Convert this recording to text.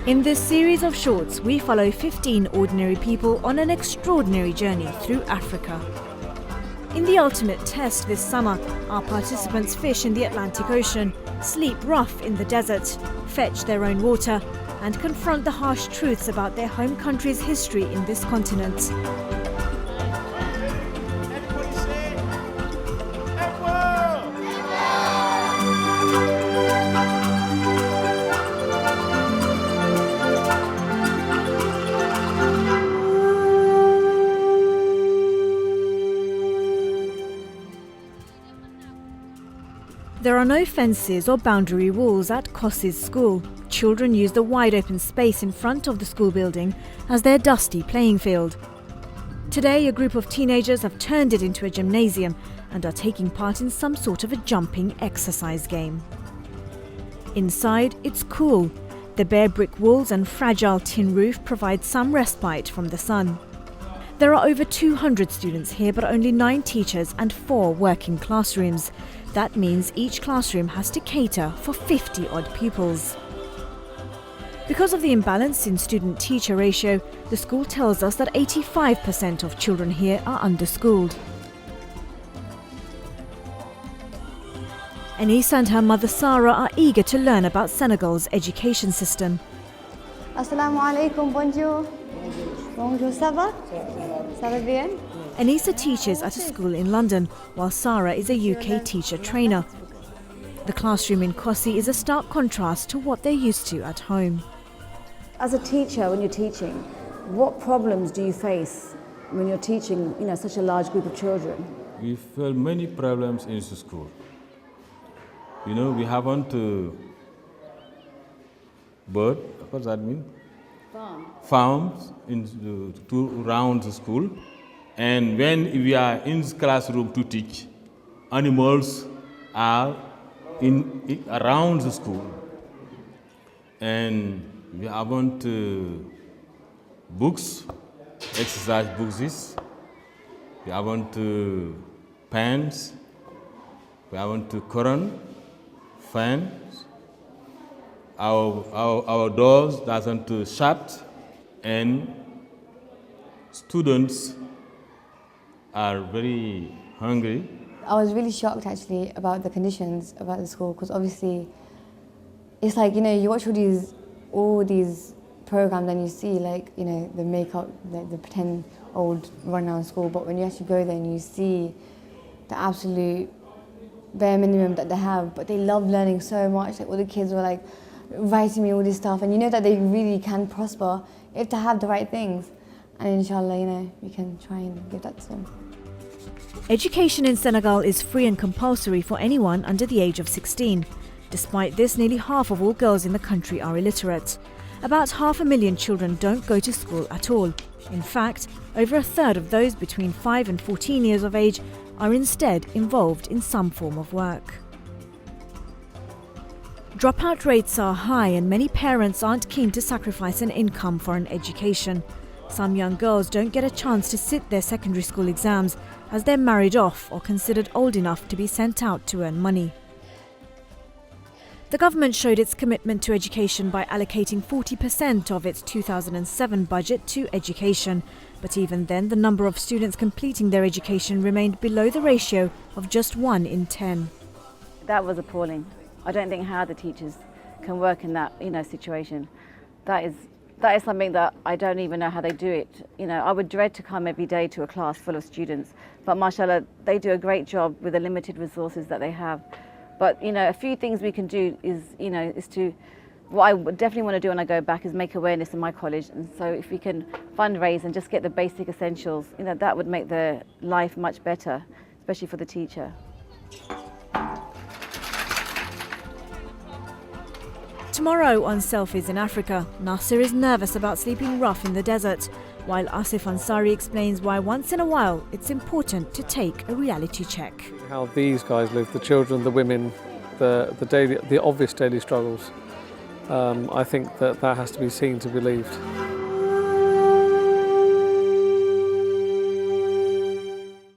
In this series of shorts, we follow 15 ordinary people on an extraordinary journey through Africa. In the ultimate test this summer, our participants fish in the Atlantic Ocean, sleep rough in the desert, fetch their own water, and confront the harsh truths about their home country's history in this continent. There are no fences or boundary walls at Kossi's school. Children use the wide open space in front of the school building as their dusty playing field. Today, a group of teenagers have turned it into a gymnasium and are taking part in some sort of a jumping exercise game. Inside, it's cool. The bare brick walls and fragile tin roof provide some respite from the sun. There are over 200 students here, but only 9 teachers and 4 working classrooms. That means each classroom has to cater for 50-odd pupils. Because of the imbalance in student-teacher ratio, the school tells us that 85% of children here are underschooled. Anissa and her mother Sarah are eager to learn about Senegal's education system. Assalamu alaikum, bonjour. Bonjour, ça va? Ça va bien? Anissa teaches at a school in London, while Sarah is a UK teacher trainer. The classroom in Kossi is a stark contrast to what they're used to at home. As a teacher, when you're teaching, what problems do you face when you're teaching, such a large group of children? We feel many problems in the school. We haven't bird, what does that mean? Farms around the school. And when we are in the classroom to teach, animals are around the school. And we haven't books, exercise books. We haven't pens. We haven't current, fans. Our doors doesn't shut, and students are very hungry. I was really shocked actually about the conditions about the school, because obviously it's like, you watch all these programs and you see the makeup, the pretend old run-down school, but when you actually go there and you see the absolute bare minimum that they have, but they love learning so much. All the kids were writing me all this stuff, and that they really can prosper if they have the right things. And inshallah, we can try and give that to them. Education in Senegal is free and compulsory for anyone under the age of 16. Despite this, nearly half of all girls in the country are illiterate. About 500,000 children don't go to school at all. In fact, over a third of those between 5 and 14 years of age are instead involved in some form of work. Dropout rates are high, and many parents aren't keen to sacrifice an income for an education. Some young girls don't get a chance to sit their secondary school exams as they're married off or considered old enough to be sent out to earn money. The government showed its commitment to education by allocating 40% of its 2007 budget to education. But even then, the number of students completing their education remained below the ratio of just 1 in 10. That was appalling. I don't think how the teachers can work in that, situation. That is something that I don't even know how they do it. I would dread to come every day to a class full of students, but mashallah, they do a great job with the limited resources that they have. But a few things we can do is what I would definitely want to do when I go back is make awareness in my college. And so if we can fundraise and just get the basic essentials, that would make their life much better, especially for the teacher. Tomorrow on Selfies in Africa, Nasser is nervous about sleeping rough in the desert, while Asif Ansari explains why once in a while it's important to take a reality check. How these guys live, the children, the women, the obvious daily struggles. I think that has to be seen to be believed.